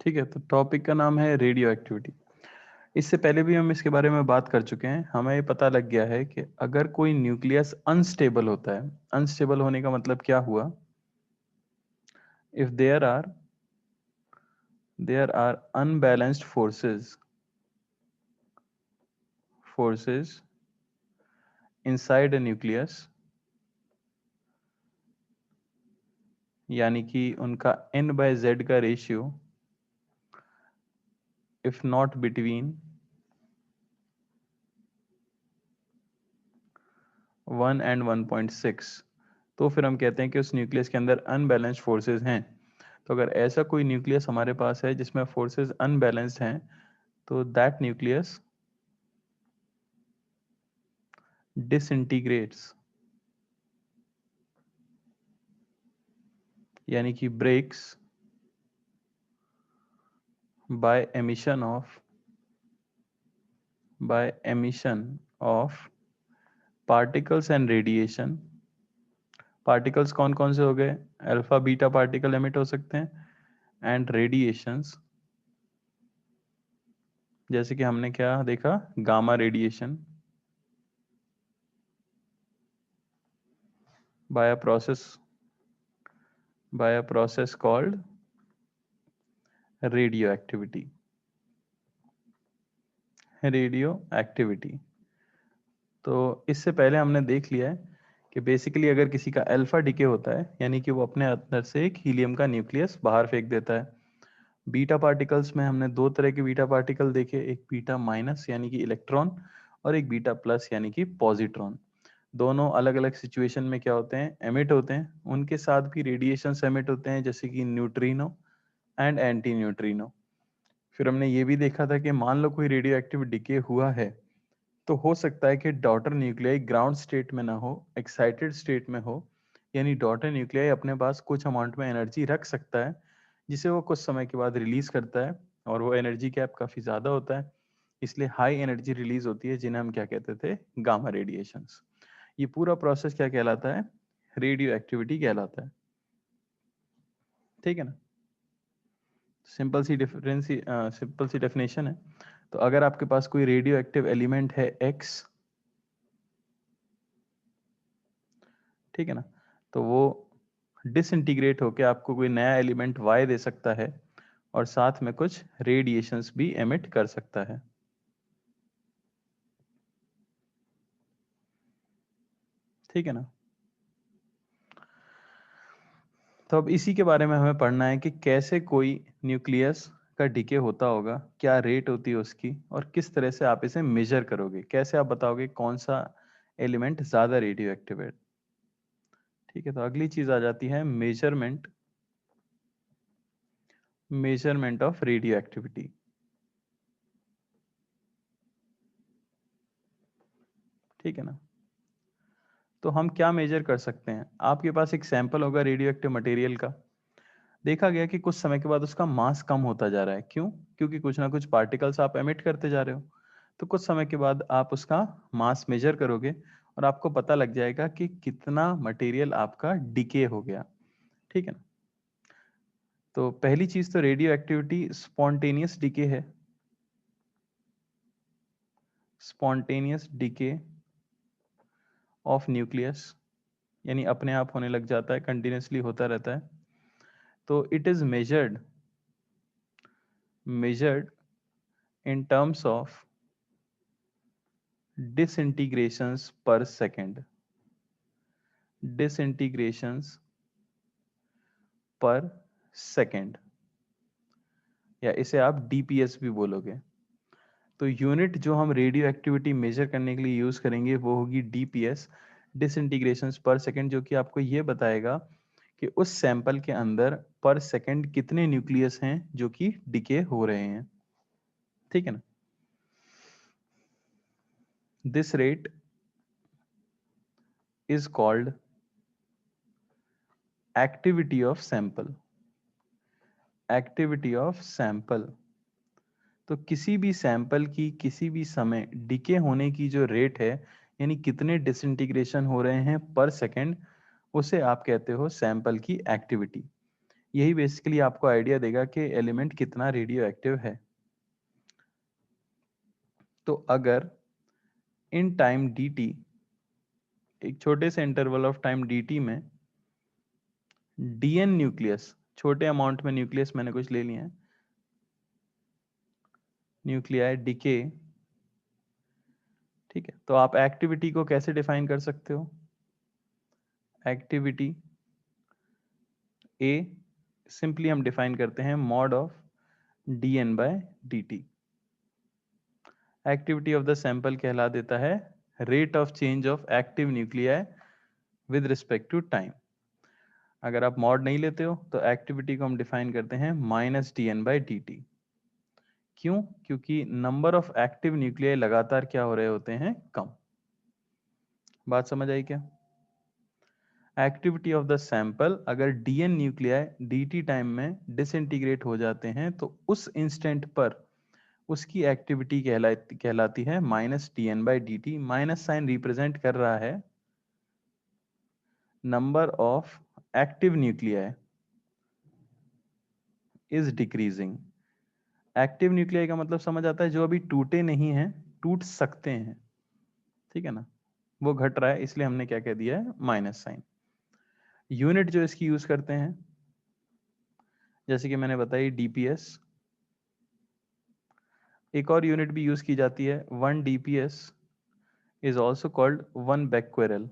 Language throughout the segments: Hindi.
ठीक है, तो टॉपिक का नाम है रेडियो एक्टिविटी। इससे पहले भी हम इसके बारे में बात कर चुके हैं। हमें ये पता लग गया है कि अगर कोई न्यूक्लियस अनस्टेबल होता है, अनस्टेबल होने का मतलब क्या हुआ, if there are unbalanced forces inside a nucleus, यानी कि उनका n/z का ratio if not between 1 and 1.6, तो फिर हम कहते हैं कि उस न्यूक्लियस के अंदर अनबैलेंस्ड फोर्सेस हैं। तो अगर ऐसा कोई न्यूक्लियस हमारे पास है जिसमें फोर्सेस अनबैलेंस्ड हैं, तो दैट न्यूक्लियस डिसइंटीग्रेट्स, यानी कि breaks by emission of particles and radiation. Particles कौन कौन से हो गए? अल्फा बीटा पार्टिकल एमिट हो सकते हैं, एंड रेडिएशंस जैसे कि हमने क्या देखा, gamma radiation by a process called radioactivity। तो इससे पहले हमने देख लिया है कि बेसिकली अगर किसी का अल्फा डिके होता है, यानी कि वो अपने अंदर से एक हीलियम का न्यूक्लियस बाहर फेंक देता है। बीटा पार्टिकल्स में हमने दो तरह के बीटा पार्टिकल देखे, एक बीटा माइनस यानी कि इलेक्ट्रॉन, और एक बीटा प्लस यानी कि पॉजिट्रॉन। दोनों अलग अलग सिचुएशन में क्या होते हैं, एमिट होते हैं। उनके साथ भी रेडिएशन एमिट होते हैं, जैसे कि न्यूट्रिनो एंड एंटी न्यूट्रिनो। फिर हमने ये भी देखा था कि मान लो कोई रेडियो एक्टिव डिके हुआ है, तो हो सकता है कि डॉटर न्यूक्लियाई ग्राउंड स्टेट में ना हो, एक्साइटेड स्टेट में हो, यानी डॉटर न्यूक्लियाई अपने पास कुछ अमाउंट में एनर्जी रख सकता है, जिसे वो कुछ समय के बाद रिलीज करता है, और वो एनर्जी कैप काफी ज्यादा होता है, इसलिए हाई एनर्जी रिलीज होती है, जिन्हें हम क्या कहते थे, गामा रेडिएशंस। ये पूरा प्रोसेस क्या कहलाता है, रेडियो एक्टिविटी कहलाता है। ठीक है ना, सिंपल सी डेफिनेशन है। तो अगर आपके पास कोई रेडियो एक्टिव एलिमेंट है X, ठीक है ना, तो वो डिसइंटीग्रेट होके आपको कोई नया एलिमेंट Y दे सकता है, और साथ में कुछ रेडिएशंस भी एमिट कर सकता है। ठीक है ना, तो अब इसी के बारे में हमें पढ़ना है कि कैसे कोई न्यूक्लियस का डिके होता होगा, क्या रेट होती है उसकी, और किस तरह से आप इसे मेजर करोगे, कैसे आप बताओगे कौन सा एलिमेंट ज्यादा रेडियो एक्टिव है। ठीक है, तो अगली चीज आ जाती है मेजरमेंट ऑफ रेडियो एक्टिविटी। ठीक है ना, तो हम क्या मेजर कर सकते हैं, आपके पास एक सैंपल होगा रेडियो एक्टिव मटेरियल का। देखा गया कि कुछ समय के बाद उसका मास कम होता जा रहा है। क्यों? क्योंकि कुछ ना कुछ पार्टिकल्स आप एमिट करते जा रहे हो। तो कुछ समय के बाद आप उसका मास मेजर करोगे, और आपको पता लग जाएगा कि कितना मटेरियल आपका डिके हो गया। ठीक है ना, तो पहली चीज तो रेडियो एक्टिविटी स्पॉन्टेनियस डिके है। स्पॉन्टेनियस डिके ऑफ न्यूक्लियस, यानी अपने आप होने लग जाता है, कंटिन्यूसली होता रहता है। तो it is measured in terms of disintegrations per second, disintegrations पर सेकेंड, या इसे आप डीपीएस भी बोलोगे। तो यूनिट जो हम रेडियो एक्टिविटी मेजर करने के लिए यूज करेंगे वो होगी डीपीएस, डिसइंटीग्रेशंस पर सेकेंड, जो कि आपको ये बताएगा कि उस सैंपल के अंदर पर सेकेंड कितने न्यूक्लियस हैं जो कि डिके हो रहे हैं। ठीक है ना, this rate is called activity of sample. Activity of sample, तो किसी भी सैंपल की किसी भी समय डिके होने की जो रेट है, यानी कितने डिसइंटीग्रेशन हो रहे हैं पर सेकेंड, उसे आप कहते हो सैंपल की एक्टिविटी। यही बेसिकली आपको आइडिया देगा कि एलिमेंट कितना रेडियो एक्टिव है। तो अगर इन टाइम dt, एक छोटे से इंटरवल ऑफ टाइम dt में dn न्यूक्लियस, छोटे अमाउंट में न्यूक्लियस मैंने कुछ ले लिया है, न्यूक्लियाई डिके, ठीक है। तो आप एक्टिविटी को कैसे डिफाइन कर सकते हो? एक्टिविटी ए सिंपली हम डिफाइन करते हैं mod of dn by dt। Activity of the sample कहला देता है rate of change of active nuclei with respect to time. अगर आप मॉड नहीं लेते हो तो एक्टिविटी को हम डिफाइन करते हैं -dn बाय dt। क्यों? क्योंकि नंबर ऑफ एक्टिव न्यूक्लियाई लगातार क्या हो रहे होते हैं? कम। बात समझ आई क्या? एक्टिविटी ऑफ द सैंपल, अगर dn न्यूक्लियाई dt टाइम में डिसइंटीग्रेट हो जाते हैं तो उस इंस्टेंट पर उसकी एक्टिविटी कहलाती है -dn by dt। Minus sign represent कर रहा है number of active nuclei is decreasing. Active nuclei का मतलब समझ आता है जो अभी टूटे नहीं हैं, टूट सकते हैं, ठीक है ना, वो घट रहा है, इसलिए हमने क्या कह दिया है? Minus sign. यूनिट जो इसकी यूज करते हैं, जैसे कि मैंने बताई डीपीएस, एक और यूनिट भी यूज की जाती है 1 dps is also called 1 becquerel।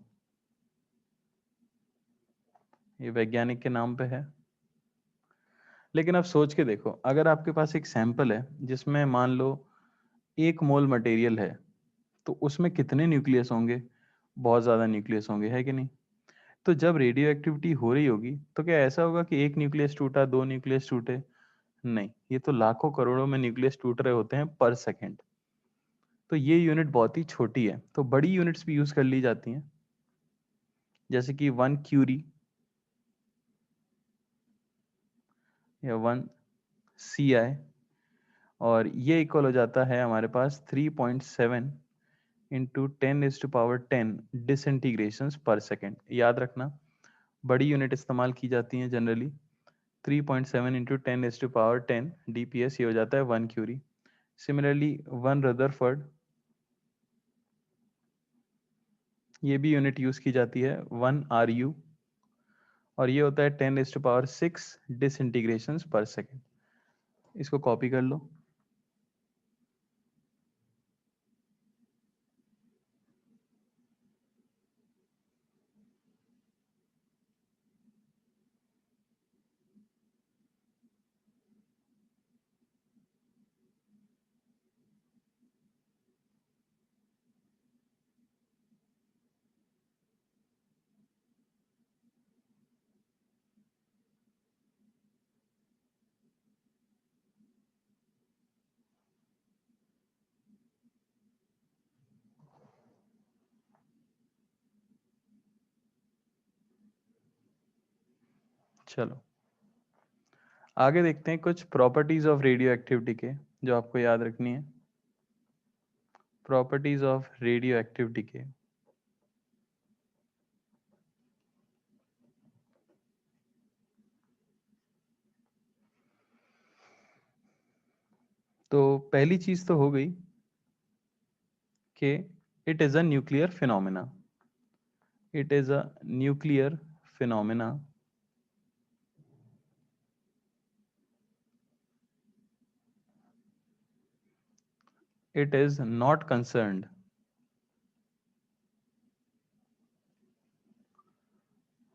ये वैज्ञानिक के नाम पे है। लेकिन आप सोच के देखो, अगर आपके पास एक सैंपल है जिसमें मान लो 1 मोल मटेरियल है, तो उसमें कितने न्यूक्लियस होंगे? बहुत ज्यादा न्यूक्लियस होंगे, है कि नहीं? तो जब रेडियो एक्टिविटी हो रही होगी तो क्या ऐसा होगा कि 1 न्यूक्लियस टूटा, 2 न्यूक्लियस टूटे? नहीं, ये तो लाखों करोड़ों में न्यूक्लियस टूट रहे होते हैं पर सेकेंड। तो ये यूनिट बहुत ही छोटी है, तो बड़ी यूनिट्स भी यूज कर ली जाती हैं, जैसे कि 1 क्यूरी या 1 CI, और ये इक्वल हो जाता है हमारे पास 3.7 इंटू 10⁻10 डिसइंटीग्रेशंस पर सेकेंड। याद रखना, बड़ी यूनिट इस्तेमाल की जाती हैं जनरली। 3.7 इंटू 10⁻10 DPS, ये हो जाता है 1 क्यूरी। सिमिलरली 1 रदरफोर्ड, ये भी यूनिट यूज की जाती है 1 RU, और ये होता है 10⁻6 डिसइंटीग्रेशंस पर सेकेंड। इसको कॉपी कर लो। चलो आगे देखते हैं कुछ प्रॉपर्टीज ऑफ रेडियो एक्टिविटी के, जो आपको याद रखनी है। प्रॉपर्टीज ऑफ रेडियो एक्टिविटी के, तो पहली चीज तो हो गई कि it is a nuclear phenomena. It is a nuclear phenomena it is not concerned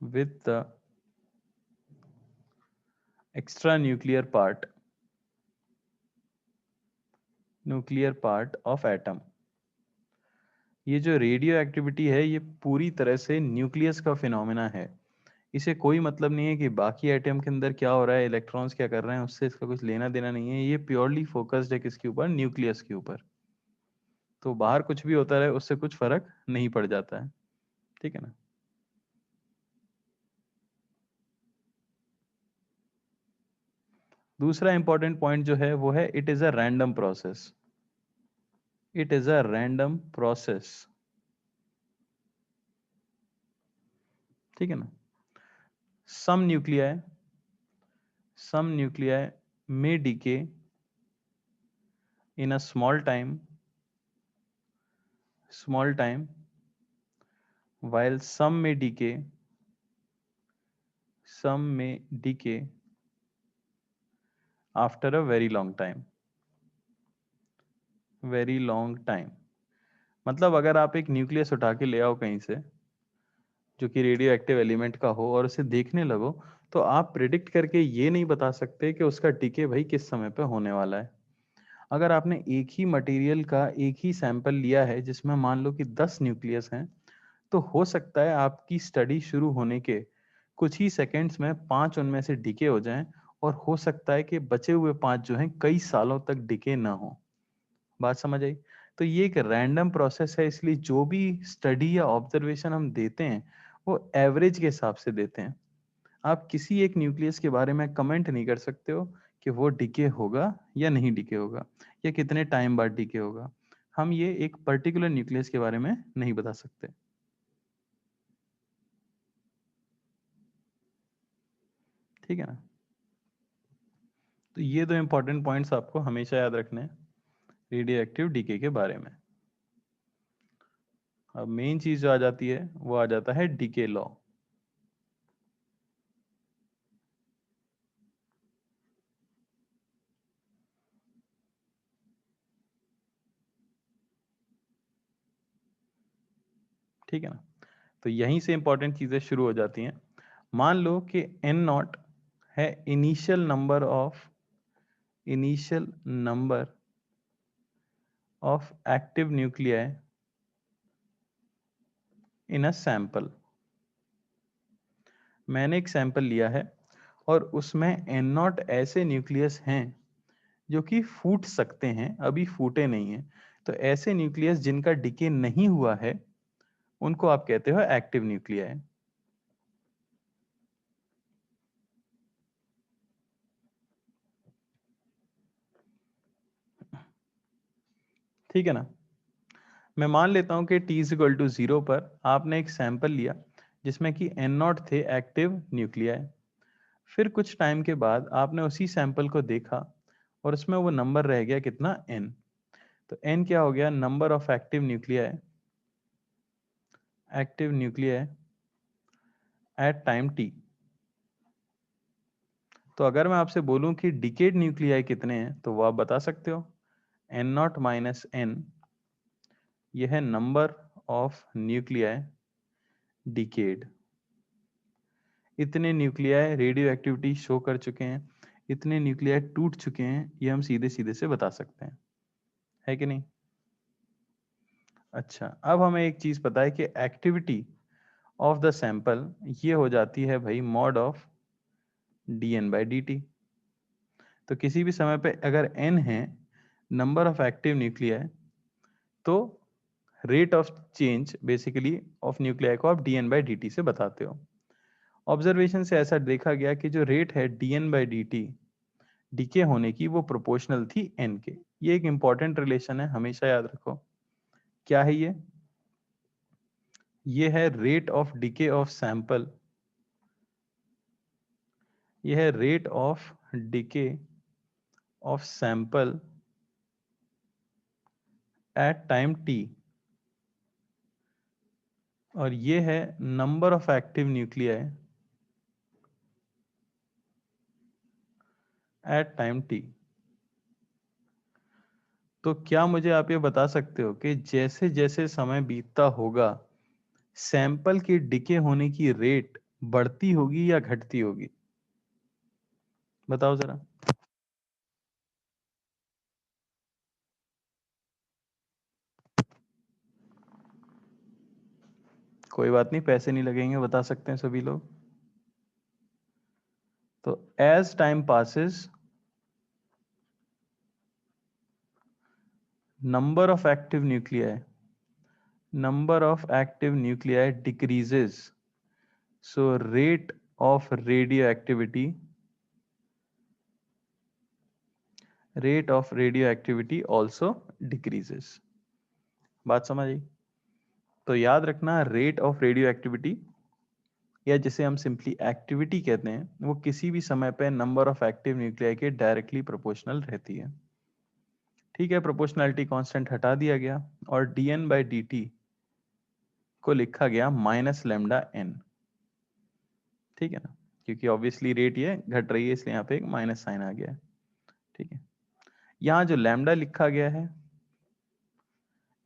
with the extra nuclear part of atom। ये जो रेडियो एक्टिविटी है ये पूरी तरह से न्यूक्लियस का फिनोमेना है। इसे कोई मतलब नहीं है कि बाकी एटम के अंदर क्या हो रहा है, इलेक्ट्रॉन्स क्या कर रहे हैं, उससे इसका कुछ लेना देना नहीं है। ये प्योरली फोकस्ड है किसके ऊपर? न्यूक्लियस के ऊपर। तो बाहर कुछ भी होता रहे उससे कुछ फर्क नहीं पड़ जाता है, ठीक है ना। दूसरा इंपॉर्टेंट पॉइंट जो है वो है it is a random process. It is a random process, ठीक है ना। सम nuclei some nuclei may decay in a small time while some may decay after a very long time. मतलब अगर आप एक न्यूक्लियस उठा के ले आओ कहीं से जो कि रेडियो एक्टिव एलिमेंट का हो और उसे देखने लगो, तो आप प्रिडिक्ट करके ये नहीं बता सकते कि उसका डिके भाई किस समय पे होने वाला है। अगर आपने एक ही मटेरियल का एक ही सैंपल लिया है जिसमें मान लो कि 10 न्यूक्लियस हैं, तो हो सकता है आपकी स्टडी शुरू होने के कुछ ही सेकेंड्स में 5 उनमें से डिके हो जाएं, और हो सकता है कि बचे हुए 5 जो हैं कई सालों तक डिके ना हो। बात समझ आई? तो ये एक रैंडम प्रोसेस है, इसलिए जो भी स्टडी या ऑब्जर्वेशन हम देते हैं वो एवरेज के हिसाब से देते हैं। आप किसी एक न्यूक्लियस के बारे में कमेंट नहीं कर सकते हो कि वो डिके होगा या नहीं डिके होगा, या कितने टाइम बाद डिके होगा। हम ये एक पर्टिकुलर न्यूक्लियस के बारे में नहीं बता सकते। ठीक है ना? तो ये दो इंपॉर्टेंट पॉइंट्स आपको हमेशा याद रखने हैं रेडियो एक्टिव डीके के बारे में। अब मेन चीज जो आ जाती है वो आ जाता है डीके लॉ। ठीक है ना? तो यहीं से इंपॉर्टेंट चीजें शुरू हो जाती हैं। मान लो कि एन नॉट है initial number of active nuclei in a sample. मैंने एक सैंपल लिया है और उसमें एन नॉट ऐसे न्यूक्लियस हैं जो कि फूट सकते हैं, अभी फूटे नहीं हैं। तो ऐसे न्यूक्लियस जिनका डिके नहीं हुआ है उनको आप कहते हो एक्टिव न्यूक्लियाई। ठीक है ना? मैं मान लेता हूं कि t इज इक्वल टू 0 पर आपने एक सैंपल लिया जिसमें कि एन नॉट थे एक्टिव न्यूक्लियाई। फिर कुछ टाइम के बाद आपने उसी सैंपल को देखा और उसमें वो नंबर रह गया कितना, n। तो n क्या हो गया, number of active nuclei at time t। तो अगर मैं आपसे बोलूं कि डिकेड न्यूक्लियाई कितने हैं तो वो आप बता सकते हो। एन नॉट माइनस एन, यह है नंबर ऑफ न्यूक्लियाई डिकेड। इतने न्यूक्लियाई रेडियो एक्टिविटी शो कर चुके हैं, इतने न्यूक्लियाई टूट चुके हैं, ये हम सीधे सीधे से बता सकते हैं, है कि नहीं? अच्छा, अब हमें एक चीज पता है कि एक्टिविटी ऑफ द सैंपल ये हो जाती है भाई मॉड ऑफ dn/dt। तो किसी भी समय पे अगर n है नंबर ऑफ एक्टिव न्यूक्लियाई, तो rate of change basically of nuclei को आप dn/dt से बताते हो। ऑब्जर्वेशन से ऐसा देखा गया कि जो रेट है dn/dt डीके होने की वो प्रोपोर्शनल थी n के। ये एक इंपॉर्टेंट रिलेशन है, हमेशा याद रखो। क्या है ये? ये है rate of decay of sample, ये है rate of decay of sample at time t, और ये है number of active nuclei at time t। तो क्या मुझे आप ये बता सकते हो कि जैसे जैसे समय बीतता होगा सैंपल के डिके होने की रेट बढ़ती होगी या घटती होगी? बताओ जरा। कोई बात नहीं, पैसे नहीं लगेंगे, बता सकते हैं सभी लोग। तो as time passes number of active nuclei decreases, so rate of radioactivity also decreases। बात समझ आई? तो याद रखना रेट ऑफ रेडियो एक्टिविटी या जिसे हम सिंपली एक्टिविटी कहते हैं, वो किसी भी समय पे नंबर ऑफ एक्टिव न्यूक्लियाई के डायरेक्टली प्रोपोर्शनल रहती है। ठीक है, प्रोपोर्शनैलिटी कांस्टेंट हटा दिया गया और dN/dt को लिखा गया -λN। ठीक है ना, क्योंकि ऑब्वियसली रेट ये घट रही है इसलिए यहाँ पे एक माइनस साइन आ गया है। ठीक है, यहाँ जो लैम्डा लिखा गया है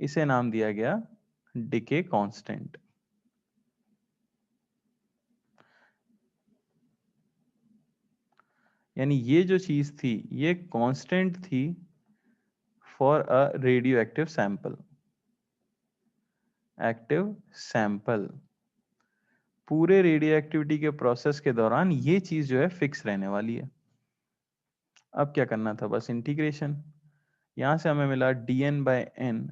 इसे नाम दिया गया डिके कांस्टेंट। यानी ये जो चीज थी ये कांस्टेंट थी for a radio active sample. Active sample पूरे रेडियो एक्टिविटी के प्रोसेस के दौरान ये चीज जो है फिक्स रहने वाली है। अब क्या करना था, बस इंटीग्रेशन। यहां से हमें मिला dN/n,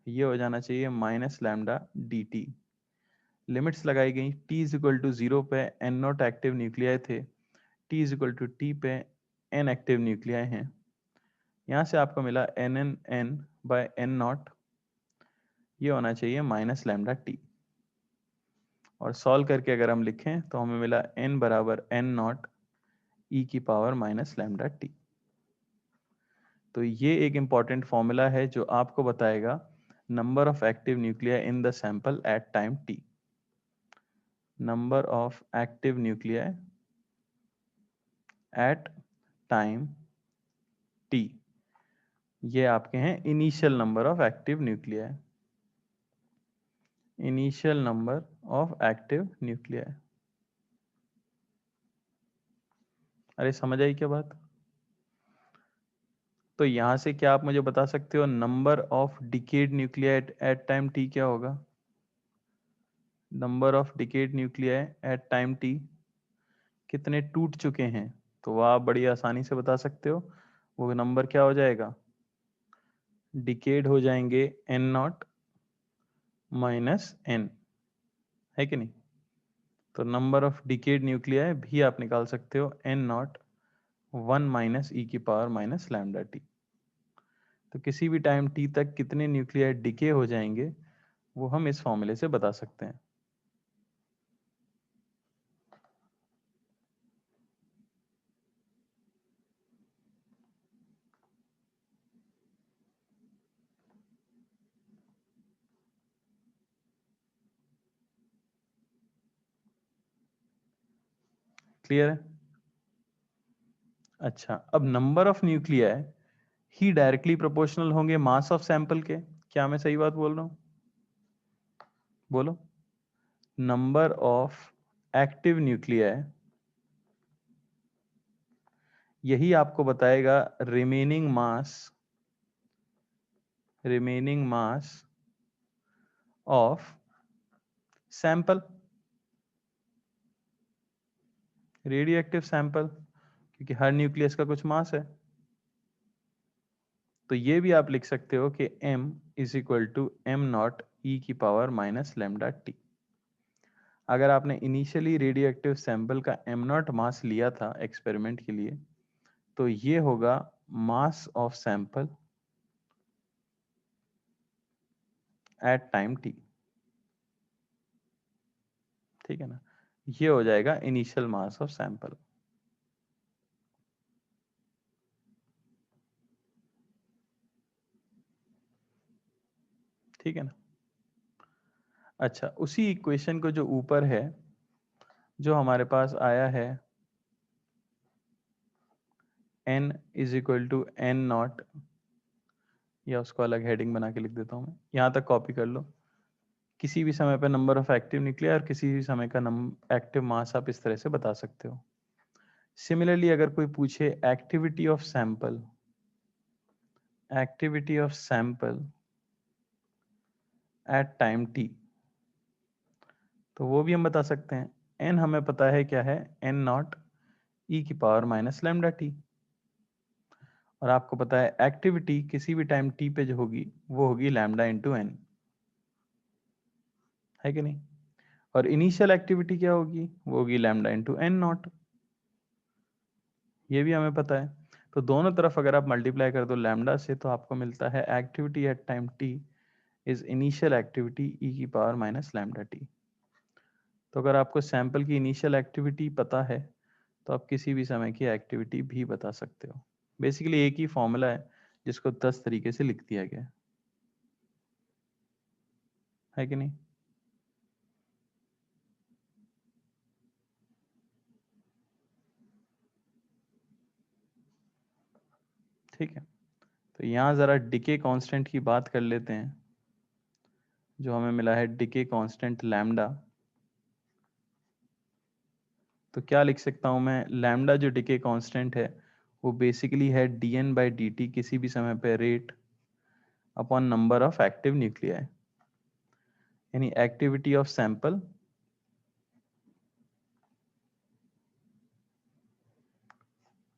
ये हो जाना चाहिए -λ/dt। लिमिट्स लगाई गई, t इज इक्वल टू 0 पे n नॉट एक्टिव न्यूक्लियाई थे, t is equal to t पे n एक्टिव न्यूक्लियाई हैं। यहाँ से आपको मिला nn/n नॉट, ये होना चाहिए -λ/t। और सॉल्व करके अगर हम लिखें तो हमें मिला n बराबर n नॉट e की पावर -λ/t। तो ये एक इंपॉर्टेंट फॉर्मूला है जो आपको बताएगा number of active nuclei in the sample at time t। Number of active nuclei at time t, ये आपके हैं initial number of active nuclei. Initial number of active nuclei. अरे समझ आई क्या बात? तो यहां से क्या आप मुझे बता सकते हो number of decayed nuclei at time t क्या होगा? Number of decayed nuclei at time t, कितने टूट चुके हैं, तो वह आप बड़ी आसानी से बता सकते हो। वो नंबर क्या हो जाएगा, डिकेड हो जाएंगे n नॉट माइनस n, है कि नहीं? तो नंबर ऑफ डिकेड न्यूक्लिया भी आप निकाल सकते हो n नॉट 1 माइनस ई की पावर -λ/t। तो किसी भी टाइम t तक कितने न्यूक्लियाइड डिके हो जाएंगे वो हम इस फॉर्मूले से बता सकते हैं। क्लियर है? अच्छा, अब number of nuclei he directly proportional होंगे मास ऑफ सैंपल के। क्या मैं सही बात बोल रहा हूँ? बोलो। नंबर ऑफ एक्टिव न्यूक्लियाई यही आपको बताएगा remaining mass of sample, radio active sample, क्योंकि हर न्यूक्लियस का कुछ मास है। तो ये भी आप लिख सकते हो कि m is equal to m naught ई की पावर -λ/t। अगर आपने इनिशियली रेडियो एक्टिव सैंपल का m नॉट मास लिया था एक्सपेरिमेंट के लिए, तो ये होगा mass of sample at time t। ठीक है ना, ये हो जाएगा इनिशियल मास ऑफ सैंपल। ठीक है ना। अच्छा, उसी इक्वेशन को जो ऊपर है, जो हमारे पास आया है n is equal to N naught, या उसको अलग हेडिंग बना के लिख देता हूँ मैं, यहाँ तक कॉपी कर लो। किसी भी समय पर नंबर ऑफ एक्टिव न्यूक्लिया और किसी भी समय का एक्टिव मास आप इस तरह से बता सकते हो। सिमिलरली अगर कोई पूछे activity of sample at time t, तो वो भी हम बता सकते हैं। n हमें पता है क्या है, n नॉट e की पावर -λ/t। और आपको पता है एक्टिविटी किसी भी टाइम t पे जो होगी वो होगी λ/n, है कि नहीं? और इनिशियल एक्टिविटी क्या होगी, वो होगी λ/n नॉट, ये भी हमें पता है। तो दोनों तरफ अगर आप मल्टीप्लाई कर दो लैम्डा से, तो आपको मिलता है activity at time t is initial activity e की पावर -λ/t। तो अगर आपको सैंपल की इनिशियल एक्टिविटी पता है तो आप किसी भी समय की एक्टिविटी भी बता सकते हो। बेसिकली एक ही फॉर्मूला है जिसको 10 तरीके से लिख दिया गया है कि नहीं? ठीक है, तो यहाँ जरा डिके कांस्टेंट की बात कर लेते हैं। जो हमें मिला है डिके कांस्टेंट लैम्डा, तो क्या लिख सकता हूं मैं? लैम्डा जो डिके कांस्टेंट है वो बेसिकली है dN/dt किसी भी समय पे rate upon number of active nuclei, यानी activity of sample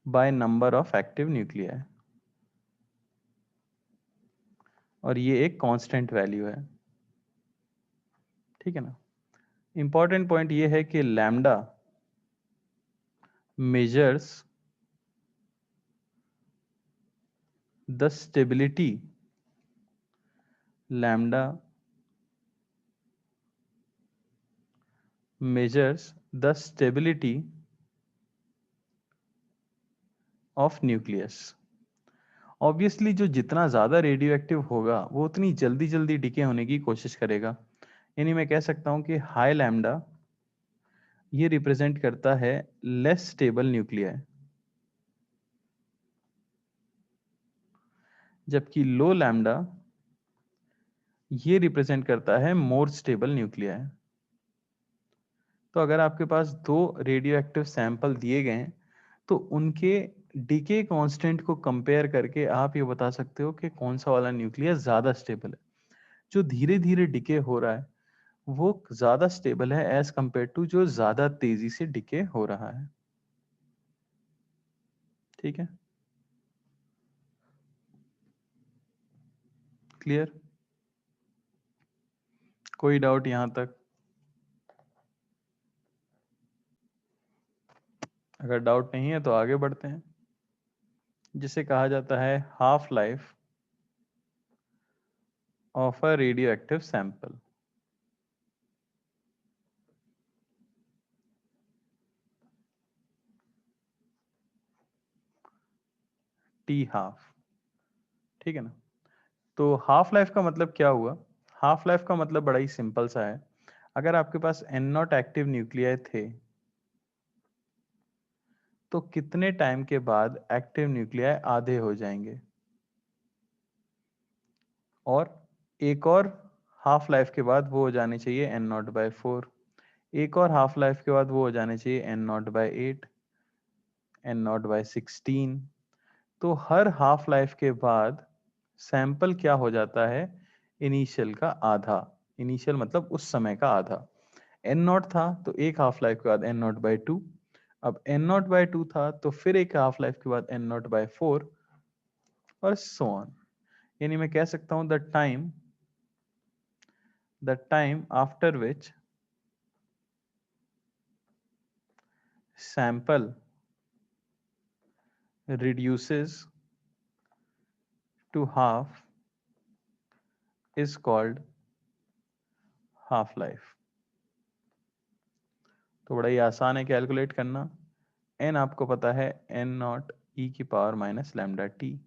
by number of active nuclei, और ये एक कांस्टेंट वैल्यू है। ठीक है ना? इंपॉर्टेंट पॉइंट ये है कि lambda measures the stability, lambda measures the stability of nucleus। Obviously जो जितना ज़्यादा रेडियो एक्टिव होगा वो उतनी जल्दी जल्दी डिके होने की कोशिश करेगा, यानी मैं कह सकता हूं कि हाई लैम्डा ये रिप्रेजेंट करता है लेस स्टेबल न्यूक्लियाई, जबकि लो लैम्डा ये रिप्रेजेंट करता है मोर स्टेबल न्यूक्लियाई। तो अगर आपके पास दो रेडियो एक्टिव सैंपल दिए गए हैं तो उनके डीके कांस्टेंट को कंपेयर करके आप ये बता सकते हो कि कौन सा वाला न्यूक्लियस ज्यादा स्टेबल है। जो धीरे धीरे डिके हो रहा है वो ज्यादा स्टेबल है एज कंपेयर टू जो ज्यादा तेजी से डिके हो रहा है। ठीक है, क्लियर? कोई डाउट यहां तक? अगर डाउट नहीं है तो आगे बढ़ते हैं, जिसे कहा जाता है half life of a radio active sample. T half. ठीक है ना? तो हाफ लाइफ का मतलब क्या हुआ? हाफ लाइफ का मतलब बड़ा ही सिंपल सा है। अगर आपके पास एन नॉट एक्टिव न्यूक्लियाई थे तो कितने टाइम के बाद एक्टिव न्यूक्लियाई आधे हो जाएंगे, और एक और हाफ लाइफ के बाद वो हो जाने चाहिए n0/4, एक और हाफ लाइफ के बाद वो हो जाने चाहिए n0/8, n0/16। तो हर हाफ लाइफ के बाद सैंपल क्या हो जाता है? इनिशियल का आधा। इनिशियल मतलब उस समय का आधा। एन नॉट था तो एक हाफ लाइफ के बाद n0/2, अब n0/2 था तो फिर एक हाफ लाइफ के बाद n0/4, और सो ऑन। यानी मैं कह सकता हूं the time after which sample reduces to half is called half life। तो बड़ा ही आसान है कैलकुलेट करना। n आपको पता है n0 e⁻⁻λt।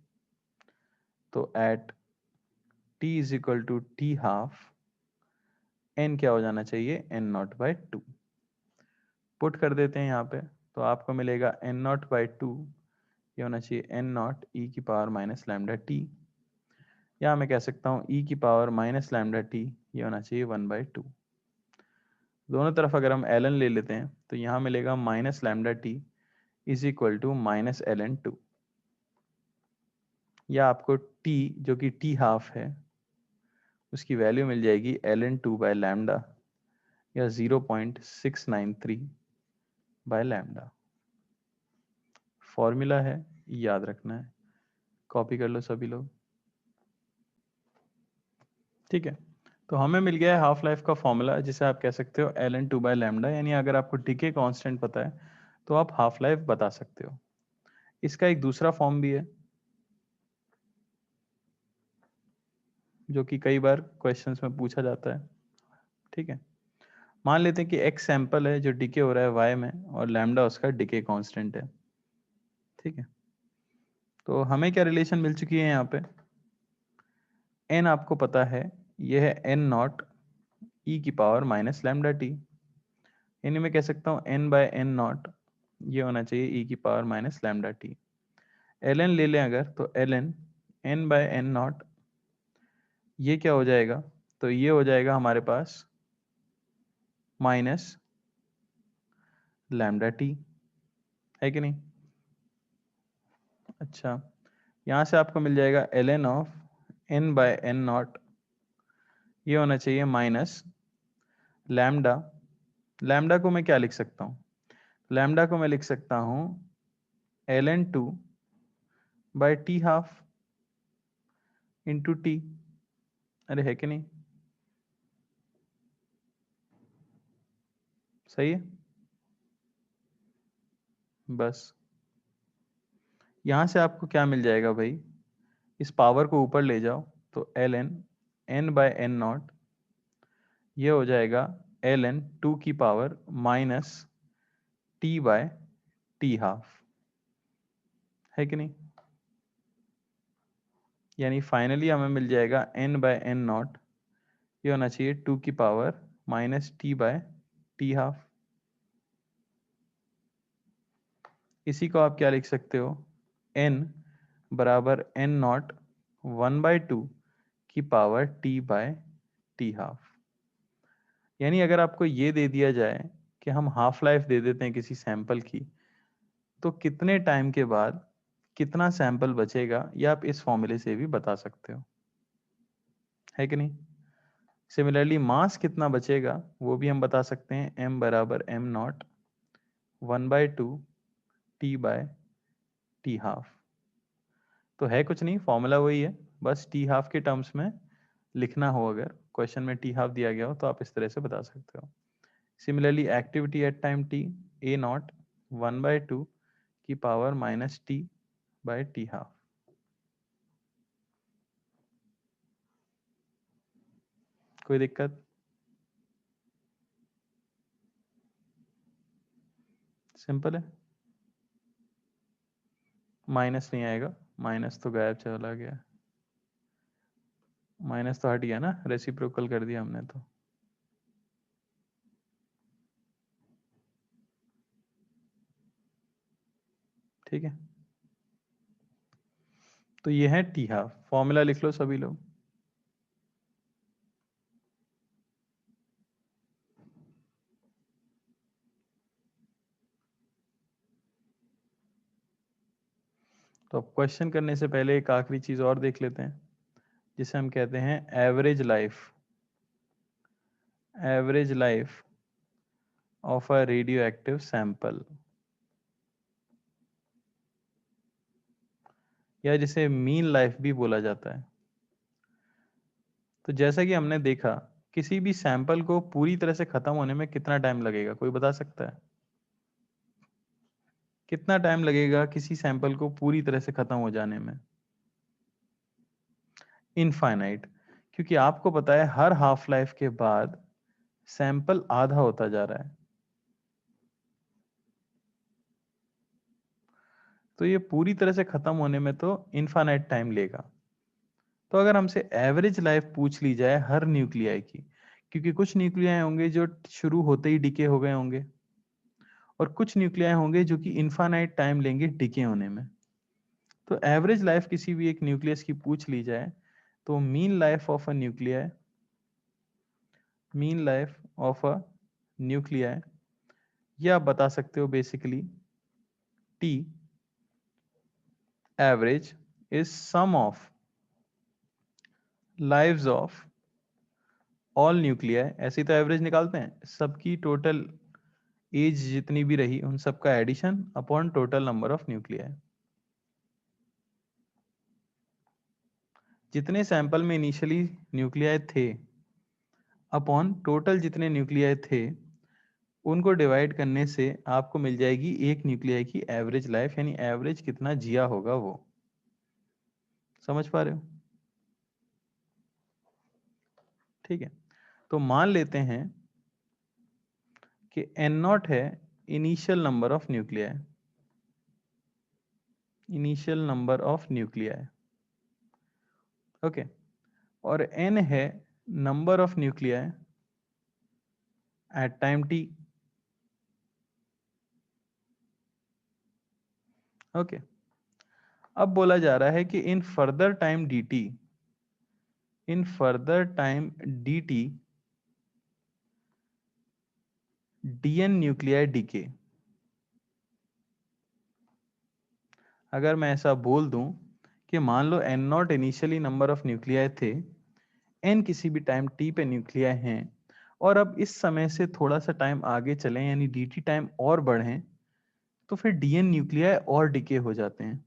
तो at t is equal to T half, n क्या हो जाना चाहिए? n0/2। पुट कर देते हैं यहाँ पे, तो आपको मिलेगा n0/2 ये होना चाहिए n0 e⁻⁻λt, या मैं कह सकता हूँ e⁻⁻λt ये होना चाहिए 1/2। दोनों तरफ अगर हम ln ले लेते हैं तो यहाँ मिलेगा -λt is equal to -ln2, या आपको t जो कि t हाफ है उसकी वैल्यू मिल जाएगी ln2/λ, या 0.693/λ। फॉर्मूला है, याद रखना है, कॉपी कर लो सभी लोग। ठीक है, तो हमें मिल गया है हाफ लाइफ का फॉर्मूला, जिसे आप कह सकते हो ln2/λ, यानी अगर आपको डिके कांस्टेंट पता है तो आप हाफ लाइफ बता सकते हो। इसका एक दूसरा फॉर्म भी है जो कि कई बार क्वेश्चंस में पूछा जाता है। ठीक है, मान लेते हैं कि x सैंपल है जो डिके हो रहा है y में और लैम्डा उसका डिके कांस्टेंट है। ठीक है, तो हमें क्या रिलेशन मिल चुकी है यहाँ पे, n आपको पता है ये है n नॉट e की पावर माइनस लैम्डा टी, यानी मैं कह सकता हूँ n बाय n नॉट ये होना चाहिए e की power minus lambda T. ln ले लें अगर तो ln n by n naught ये क्या हो जाएगा, तो ये हो जाएगा हमारे पास माइनस लैम्डा टी, है कि नहीं। अच्छा, यहाँ से आपको मिल जाएगा ln of n by n naught ये होना चाहिए माइनस लैम्डा, लैम्डा को मैं क्या लिख सकता हूँ, लैम्डा को मैं लिख सकता हूँ ln 2 by T half into T. अरे है कि नहीं, सही है। बस यहाँ से आपको क्या मिल जाएगा भाई, इस पावर को ऊपर ले जाओ तो ln n by n naught ये हो जाएगा ln 2 की power minus T by T half, है कि नहीं। यानी फाइनली हमें मिल जाएगा n बाय n नॉट ये होना चाहिए 2 की power minus T by T half. इसी को आप क्या लिख सकते हो, n बराबर n नॉट 1/2 की power t by T half. यानी अगर आपको ये दे दिया जाए कि हम हाफ लाइफ दे देते हैं किसी सैंपल की, तो कितने टाइम के बाद कितना सैंपल बचेगा ये आप इस फॉर्मूले से भी बता सकते हो, है कि नहीं। सिमिलरली मास कितना बचेगा वो भी हम बता सकते हैं, m बराबर m naught 1/2 T by T half. तो है कुछ नहीं, फॉर्मूला वही है, बस टी हाफ के टर्म्स में लिखना हो, अगर क्वेश्चन में टी हाफ दिया गया हो तो आप इस तरह से बता सकते हो। Similarly activity at time t a naught 1/2 की power minus T by T half. कोई दिक्कत, सिंपल है। माइनस नहीं आएगा, माइनस तो गायब चला गया, माइनस तो हट गया ना, रेसिप्रोकल कर दिया हमने तो। ठीक है, तो ये है टी हाफ, फॉर्मूला लिख लो सभी लोग। तो अब क्वेश्चन करने से पहले एक आखिरी चीज और देख लेते हैं जिसे हम कहते हैं average life, average life of a radio active sample, या जिसे मीन लाइफ भी बोला जाता है। तो जैसा कि हमने देखा, किसी भी सैंपल को पूरी तरह से खत्म होने में कितना टाइम लगेगा, कोई बता सकता है कितना टाइम लगेगा किसी सैंपल को पूरी तरह से खत्म हो जाने में। इनफाइनाइट, क्योंकि आपको पता है हर हाफ लाइफ के बाद सैंपल आधा होता जा रहा है, तो ये पूरी तरह से खत्म होने में तो इनफाइनाइट टाइम लेगा। तो अगर हमसे एवरेज लाइफ पूछ ली जाए हर न्यूक्लियाई की, क्योंकि कुछ न्यूक्लियाई होंगे जो शुरू होते ही डिके हो गए होंगे और कुछ न्यूक्लियाई होंगे जो कि इनफाइनाइट टाइम लेंगे डिके होने में, तो एवरेज लाइफ किसी भी एक न्यूक्लियस की पूछ ली जाए तो mean life of a nuclei, mean life of a nuclei, या आप बता सकते हो basically T average is sum of lives of all nuclei. ऐसे ही तो एवरेज निकालते हैं, सबकी टोटल एज जितनी भी रही उन सबका addition upon total number of nuclei. जितने सैंपल में इनिशियली न्यूक्लियाई थे अपॉन टोटल जितने न्यूक्लियाई थे उनको डिवाइड करने से आपको मिल जाएगी एक न्यूक्लियाई की एवरेज लाइफ, यानी एवरेज कितना जिया होगा वो। समझ पा रहे हो, ठीक है। तो मान लेते हैं कि N0 है initial number of nuclei, initial number of nuclei, okay, और N है number of nuclei at time t, okay. अब बोला जा रहा है कि in further time dt, in further time dt dn nuclei decay. अगर मैं ऐसा बोल दूं कि मान लो N0 initially number of nuclei थे, N किसी भी टाइम t पे न्यूक्लियाई हैं, और अब इस समय से थोड़ा सा टाइम आगे चलें यानी dt टाइम और बढ़ें, तो फिर dn न्यूक्लियाई और डिके हो जाते हैं।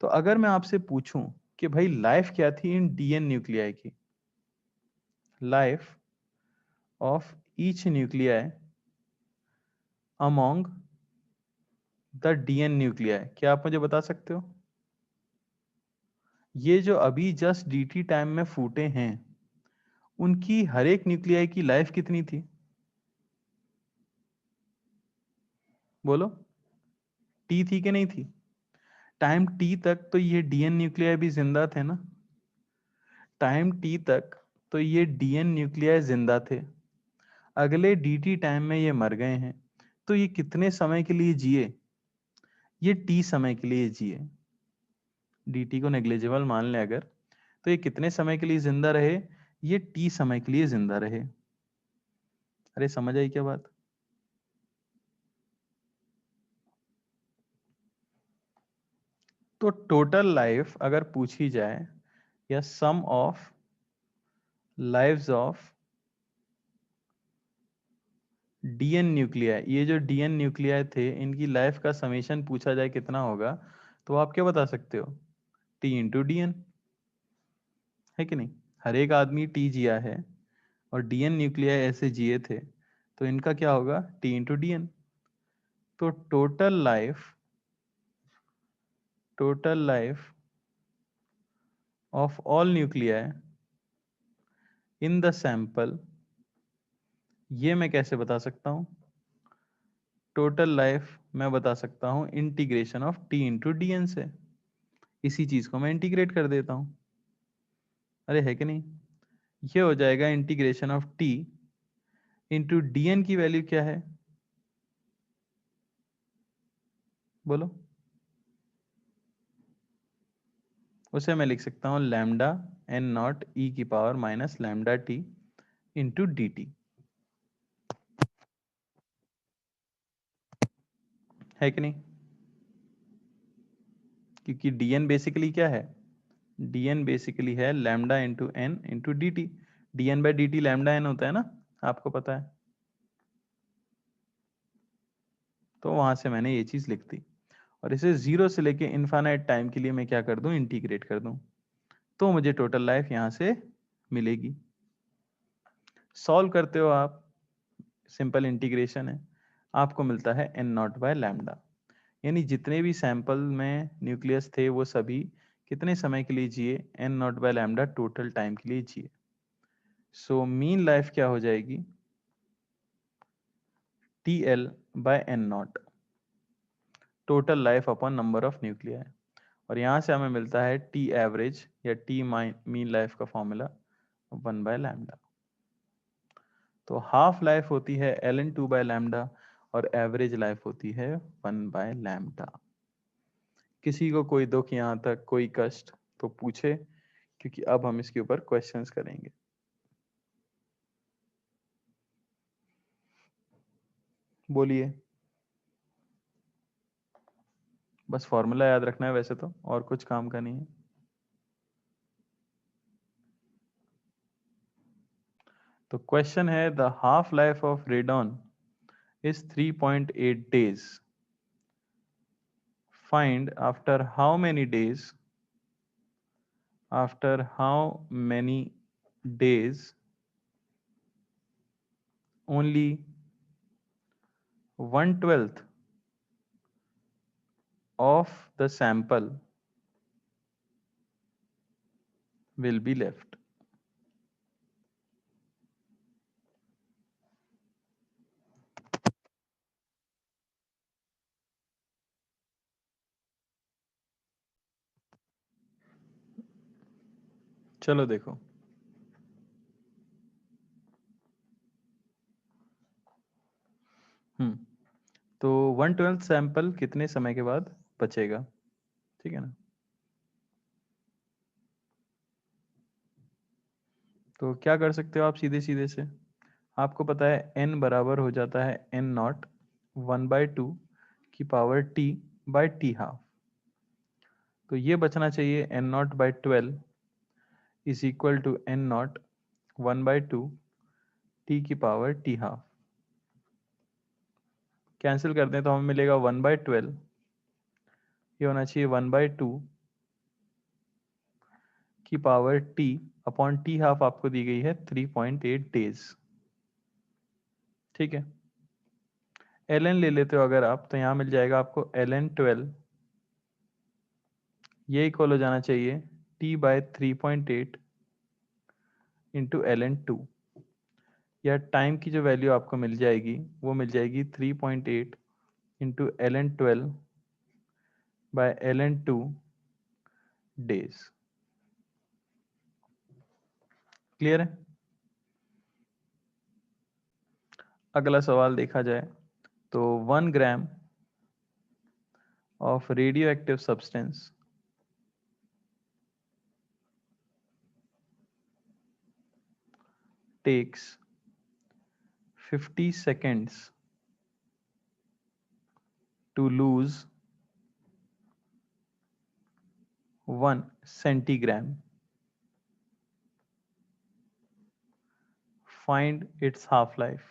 तो अगर मैं आपसे पूछूं कि भाई लाइफ क्या थी इन dn न्यूक्लियाई की, life of each nuclei among the dn nuclei, क्या आप मुझे बता सकते हो? ये जो अभी जस्ट dt टाइम में फूटे हैं, उनकी हर एक न्यूक्लियाई की लाइफ कितनी थी? बोलो, t थी कि नहीं थी? टाइम t तक तो ये dn न्यूक्लियाई भी जिंदा थे ना, टाइम t तक तो ये dn न्यूक्लियाई जिंदा थे। अगले dt टाइम में ये मर गए हैं, तो ये कितने समय के लिए जिए? ये t समय के लिए जिए। dt को नेग्लिजिबल मान लें अगर, तो ये कितने समय के लिए जिंदा रहे? ये t समय के लिए जिंदा रहे। अरे समझ आई क्या बात? तो टोटल लाइफ अगर पूछी जाए, या sum of lives of d N nuclei, ये जो डीएन न्यूक्लियाई थे इनकी लाइफ का समेशन पूछा जाए कितना होगा, तो आप क्या बता सकते हो? टी इंटू डीएन, है कि नहीं? हर एक आदमी टी जिया है और डीएन न्यूक्लियाई ऐसे जिए थे, तो इनका क्या होगा? T into d N. तो total life of all nuclei in the sample, ये मैं कैसे बता सकता हूँ? टोटल लाइफ मैं बता सकता हूँ integration of T into DN से। इसी चीज को मैं इंटीग्रेट कर देता हूँ, अरे है कि नहीं? ये हो जाएगा integration of T into DN की वैल्यू क्या है? बोलो। उसे मैं लिख सकता हूँ लैम्डा एन नॉट ई की power minus lambda T into D T, है कि नहीं? क्योंकि डीएन बेसिकली क्या है? डीएन बेसिकली है lambda into N into D T. DN by D T lambda N होता है ना, आपको पता है। तो वहां से मैंने ये चीज लिख दी, और इसे जीरो से लेके इनफाइनाइट टाइम के लिए मैं क्या कर दूं? इंटीग्रेट कर दूं, तो मुझे टोटल लाइफ यहां से मिलेगी। सॉल्व करते हो आप, सिंपल इंटीग्रेशन है, आपको मिलता है एन नॉट बाय लैम्डा, यानी जितने भी सैंपल में न्यूक्लियस थे वो सभी कितने समय के लिए जिए? N naught by lambda total time के लिए जिए। सो मीन लाइफ क्या हो जाएगी? T L by N naught, total life upon number of nuclei, और यहां से हमें मिलता है टी एवरेज या टी मीन लाइफ का फॉर्मूला 1/λ। तो हाफ लाइफ होती है ln2/λ और एवरेज लाइफ होती है 1/λ। किसी को कोई दुख यहाँ तक, कोई कष्ट तो पूछे, क्योंकि अब हम इसके ऊपर क्वेश्चंस करेंगे। बोलिए। बस फॉर्मूला याद रखना है वैसे तो, और कुछ काम का नहीं है। तो क्वेश्चन है, the half life of radon is 3.8 days. Find after how many days, after how many days only 1/12 of the sample will be left. चलो देखो, तो 1/12 सैंपल कितने समय के बाद बचेगा, ठीक है ना। तो क्या कर सकते हो आप सीधे सीधे से, आपको पता है n बराबर हो जाता है n नॉट 1/2 की power t by t half. तो ये बचना चाहिए n naught by 12 is equal to n naught 1/2 t की पावर t हाफ। कैंसिल करते हैं तो हमें मिलेगा 1/12, ये होना चाहिए 1/2 की power t upon t half, आपको दी गई है 3.8 डेज, ठीक है। ln ले लेते हो अगर आप, तो यहाँ मिल जाएगा आपको ln 12, ये इक्वल हो जाना चाहिए t बाय 3.8 इंटू ln 2, या टाइम की जो वैल्यू आपको मिल जाएगी वो मिल जाएगी 3.8 into ln 12 by ln 2 days. Clear है। अगला सवाल देखा जाए तो 1 gram of radio active substance takes 50 seconds to lose 1 centigram. Find its half life.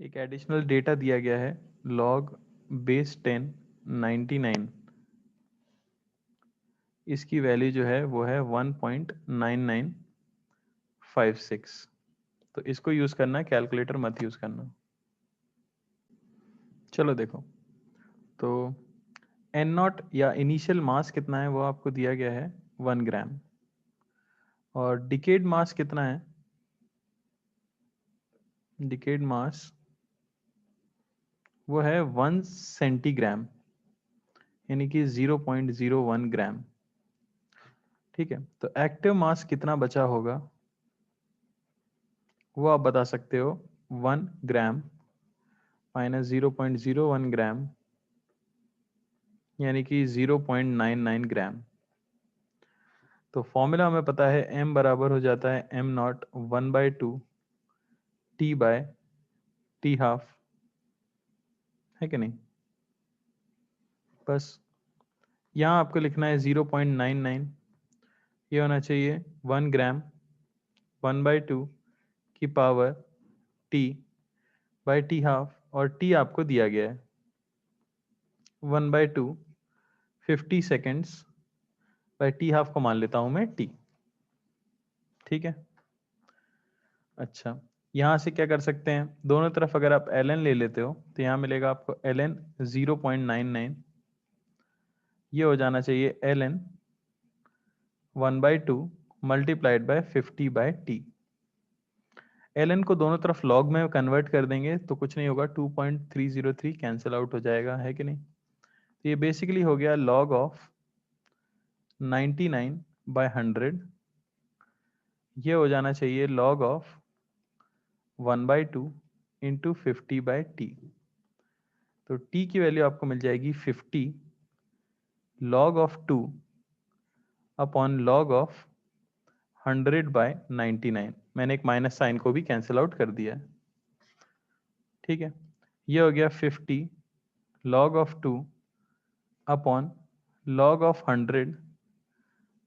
एक एडिशनल डेटा दिया गया है log base 10 99, इसकी वैल्यू जो है वो है 1.9956। तो इसको यूज करना है, कैलकुलेटर मत यूज करना। चलो देखो, तो एन नॉट या इनिशियल मास कितना है वो आपको दिया गया है 1 ग्राम, और डिकेड मास कितना है, डिकेड मास वो है 1 सेंटीग्राम, यानी कि 0.01 ग्राम, ठीक है। तो एक्टिव मास कितना बचा होगा वो आप बता सकते हो, 1 ग्राम माइनस 0.01 ग्राम, यानी कि 0.99 ग्राम। तो फॉर्मूला हमें पता है m बराबर हो जाता है m naught 1/2 t by t half, है कि नहीं। बस यहाँ आपको लिखना है 0.99, ये होना चाहिए 1 ग्राम 1/2 की power t by t half, और t आपको दिया गया है 1/2 50 सेकेंड्स बाय t हाफ को मान लेता हूं मैं t, ठीक है। अच्छा, यहाँ से क्या कर सकते हैं, दोनों तरफ अगर आप ln ले लेते हो तो यहाँ मिलेगा आपको ln 0.99, ये हो जाना चाहिए ln 1/2 multiplied by 50/t। ln को दोनों तरफ log में कन्वर्ट कर देंगे तो कुछ नहीं होगा, 2.303 कैंसिल आउट हो जाएगा, है कि नहीं। तो ये बेसिकली हो गया log ऑफ 99/100, ये हो जाना चाहिए log ऑफ 1/2 इंटू 50/t। तो t की वैल्यू आपको मिल जाएगी 50 log of 2 upon log of 100/99। मैंने एक माइनस साइन को भी कैंसिल आउट कर दिया है, ठीक है। ये हो गया 50 log of 2 upon log of 100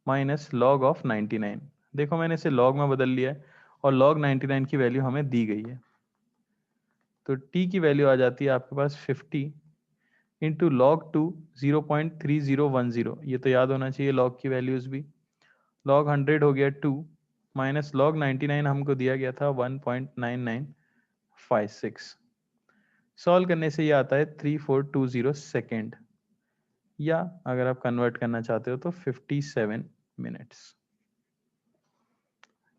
minus log of 99। देखो मैंने इसे log में बदल लिया है, और log 99 की वैल्यू हमें दी गई है। तो t की वैल्यू आ जाती है आपके पास 50 इंटू log 2 0.3010, ये तो याद होना चाहिए log की वैल्यूज भी। log 100 हो गया 2 माइनस log 99 हमको दिया गया था 1.9956। सॉल्व करने से ये आता है 3420 सेकेंड, या अगर आप कन्वर्ट करना चाहते हो तो 57 मिनट्स।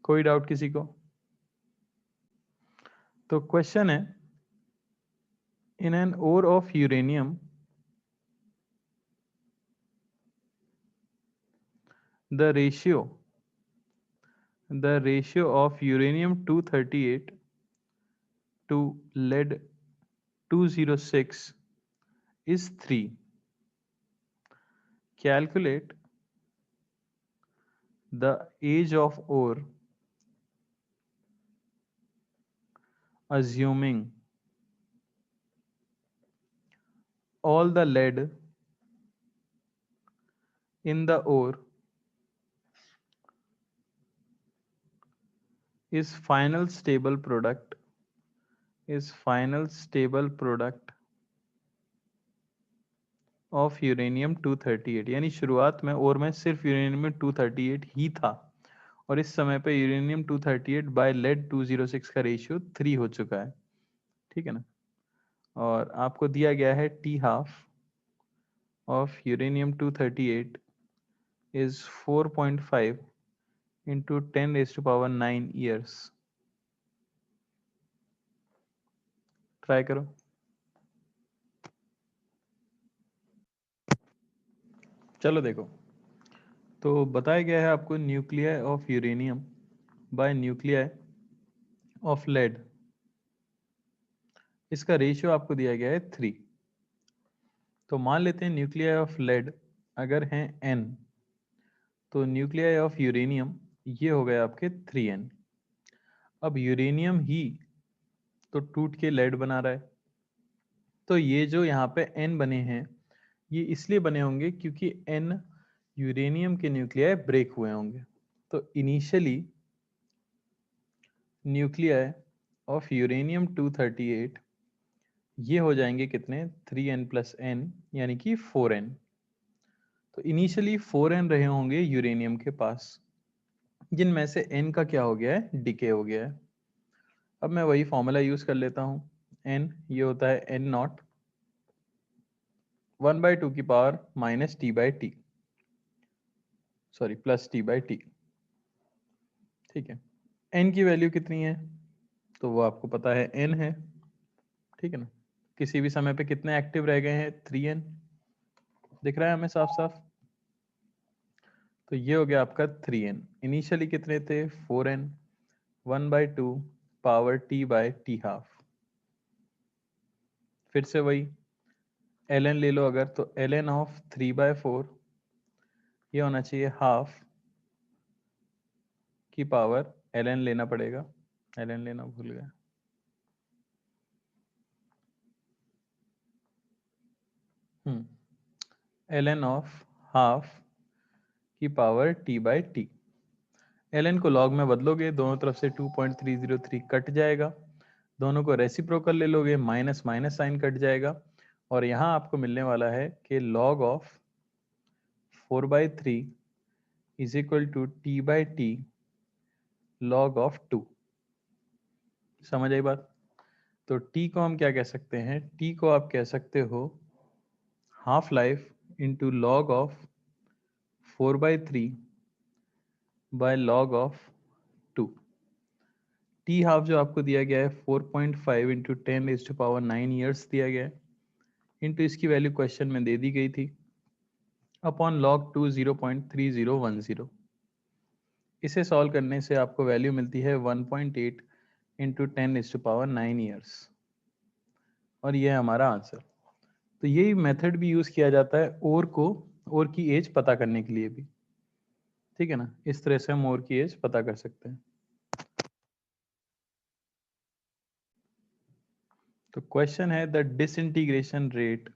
कोई डाउट किसी को। तो क्वेश्चन है In an ore of uranium, the ratio of uranium 238 to lead 206 is 3. Calculate the age of ore assuming all the lead in the ore is final stable product of uranium 238। यानी शुरुआत में और में सिर्फ यूरेनियम 238 ही था और इस समय पे यूरेनियम 238 बाय लेड 206 का रेशियो 3 हो चुका है। ठीक है ना। और आपको दिया गया है T half of uranium 238 is 4.5 into 10 raised to power 9 years। Try करो। चलो देखो, तो बताया गया है आपको nuclei of uranium by nuclei of lead, इसका रेशियो आपको दिया गया है 3। तो मान लेते हैं न्यूक्लियाई ऑफ लेड अगर हैं n, तो न्यूक्लियाई ऑफ यूरेनियम ये हो गए आपके 3n। अब यूरेनियम ही तो टूट के लेड बना रहा है, तो ये जो यहाँ पे n बने हैं ये इसलिए बने होंगे क्योंकि n यूरेनियम के न्यूक्लियाई ब्रेक हुए होंगे। तो इनिशियली न्यूक्लियाई ऑफ यूरेनियम 238 ये हो जाएंगे कितने 3n प्लस n यानी कि 4n। तो इनिशियली 4n रहे होंगे यूरेनियम के पास, जिनमें से n का क्या हो गया है डिके हो गया है। अब मैं वही फॉर्मूला यूज कर लेता हूं। n ये होता है n नॉट 1/2 की power minus T by T, sorry plus T by T. ठीक है। n की वैल्यू कितनी है तो वो आपको पता है n है। ठीक है ना। किसी भी समय पे कितने एक्टिव रह गए हैं 3n, दिख रहा है हमें साफ साफ। तो ये हो गया आपका 3n। इनिशियली कितने थे 4n, 1/2 power t by T half. फिर से वही ln ले लो अगर, तो ln ऑफ 3/4 ये होना चाहिए हाफ की पावर ln लेना पड़ेगा, ln लेना भूल गया। ln ऑफ हाफ की power t by T. ln को log में बदलोगे दोनों तरफ से 2.303 कट जाएगा, दोनों को रेसिप्रोकल ले लोगे माइनस माइनस साइन कट जाएगा, और यहाँ आपको मिलने वाला है कि log of 4/3 is equal to t by T log of 2। समझ आई बात। तो t को हम क्या कह सकते हैं, t को आप कह सकते हो half life into log of 4/3 by log of 2। T half जो आपको दिया गया है 4.5 into 10 raise to power 9 years दिया गया है, इंटू इसकी वैल्यू क्वेश्चन में दे दी गई थी अपॉन लॉग 2 0.3010। इसे सॉल्व करने से आपको वैल्यू मिलती है 1.8 into 10 raise to power 9 years, और ये है हमारा आंसर। तो यही मेथड भी यूज किया जाता है और की एज पता करने के लिए भी। ठीक है ना, इस तरह से हम और की एज पता कर सकते हैं। तो क्वेश्चन है the disintegration rate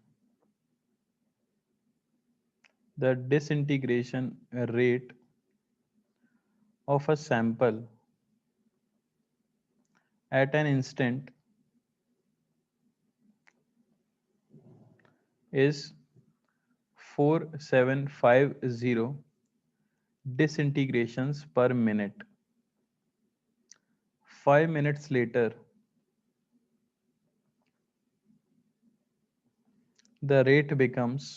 of a sample at an instant is 4750 disintegrations per minute. 5 minutes later, the rate becomes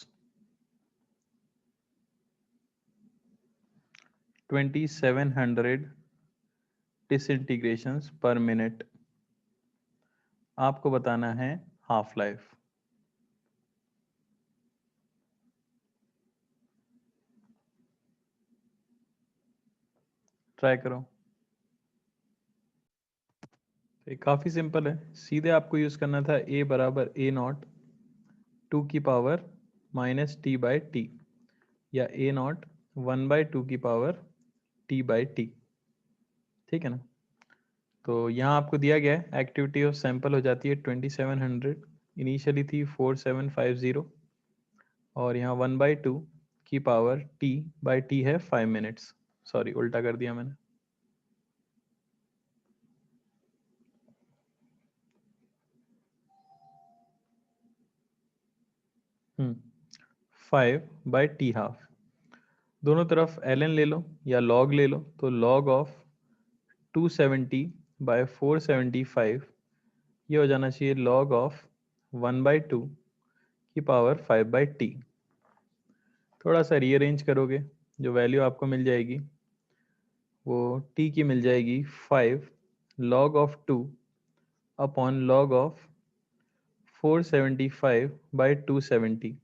2700 disintegrations per minute। आपको बताना है हाफ लाइफ। ट्राई करो। तो ये काफी सिंपल है, सीधे आपको यूज करना था a बराबर a नॉट 2 की power minus T by T, या a नॉट 1 बाई 2 की पावर t बाई टी। ठीक है ना। तो यहाँ आपको दिया गया है एक्टिविटी ऑफ सैंपल हो जाती है 2700, इनिशियली थी 4750, और यहाँ 1 बाई 2 की पावर t बाई टी है 5 मिनट्स। सॉरी, उल्टा कर दिया मैंने। हम्म 5 बाई टी हाफ, दोनों तरफ ln ले लो या log ले लो, तो log ऑफ 270 बाय 475, ये हो जाना चाहिए log ऑफ 1 बाई 2 की पावर 5 बाई टी। थोड़ा सा रीअरेंज करोगे, जो वैल्यू आपको मिल जाएगी वो t की मिल जाएगी 5 log of 2 upon log of 475 by 270,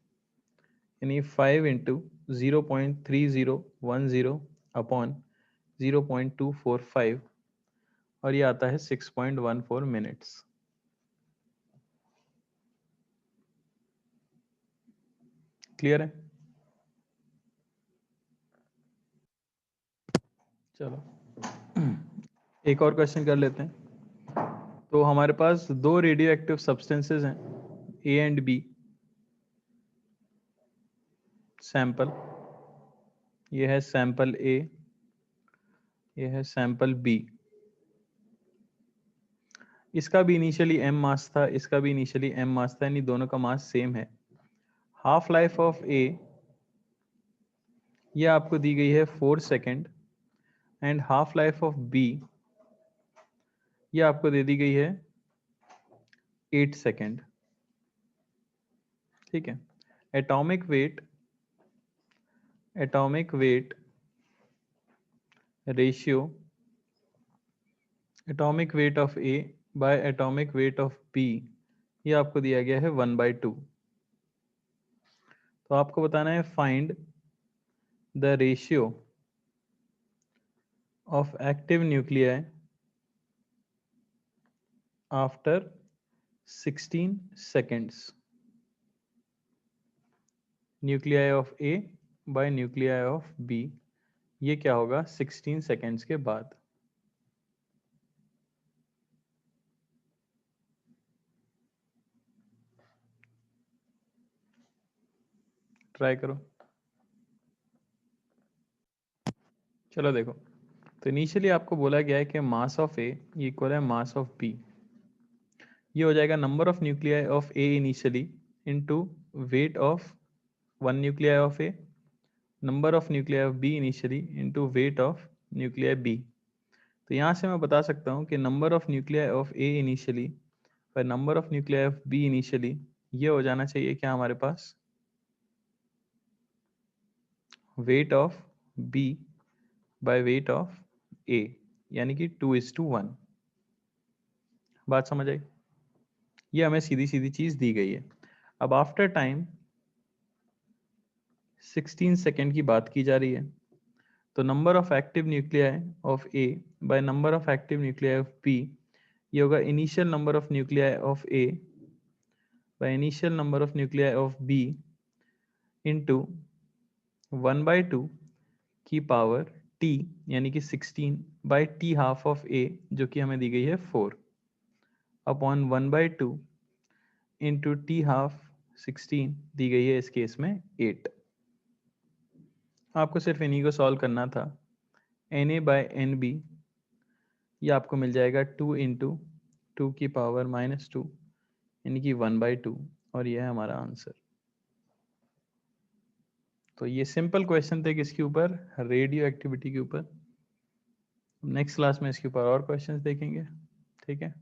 यानी 5 इंटू 0.3010 अपॉन 0.245, और ये आता है 6.14 मिनट्स। क्लियर है? चलो एक और क्वेश्चन कर लेते हैं। तो हमारे पास दो रेडियो एक्टिव सब्सटेंसेज हैं, ए एंड बी। सैंपल, ये है सैंपल ए, ये है सैंपल बी। इसका भी इनिशियली m मास था, इसका भी इनिशियली m मास था, यानी दोनों का मास सेम है। हाफ लाइफ ऑफ ए ये आपको दी गई है 4 second, and half life of B ये आपको दे दी गई है 8 सेकेंड। ठीक है। Atomic weight ratio, atomic weight of A by atomic weight of B, ये आपको दिया गया है 1/2। तो आपको बताना है find the ratio of active nuclei after 16 seconds, nuclei of A by nuclei of B, ये क्या होगा 16 सेकेंड्स के बाद। ट्राई करो। चलो देखो, तो इनिशियली आपको बोला गया है कि मास ऑफ ए इक्वल है मास ऑफ बी। ये हो जाएगा number of nuclei of A initially into weight of one nuclei of A, number of nuclei of B initially into weight of nuclei B. तो यहाँ से मैं बता सकता हूँ कि number of nuclei of A initially per number of nuclei of B initially, ये हो जाना चाहिए क्या हमारे पास, weight of B by weight of A, यानी कि 2:1। बात समझ आई? ये हमें सीधी सीधी चीज दी गई है। अब आफ्टर टाइम 16 सेकेंड की बात की जा रही है, तो number of active nuclei of A by number of active nuclei of B, ये होगा initial number of nuclei of A by initial number of nuclei of B into 1/2 की पावर टी, यानी कि 16 by T half of A, जो कि हमें दी गई है 4, अपॉन 1/2 इंटू टी हाफ 16 दी गई है इस केस में 8। आपको सिर्फ इन्हीं को सॉल्व करना था। N A by N B, ये आपको मिल जाएगा 2 इंटू 2 की पावर -2, यानी कि 1/2, और ये है हमारा आंसर। तो ये सिंपल क्वेश्चन थे किसके ऊपर, रेडियो एक्टिविटी के ऊपर। नेक्स्ट क्लास में इसके ऊपर और क्वेश्चंस देखेंगे। ठीक है।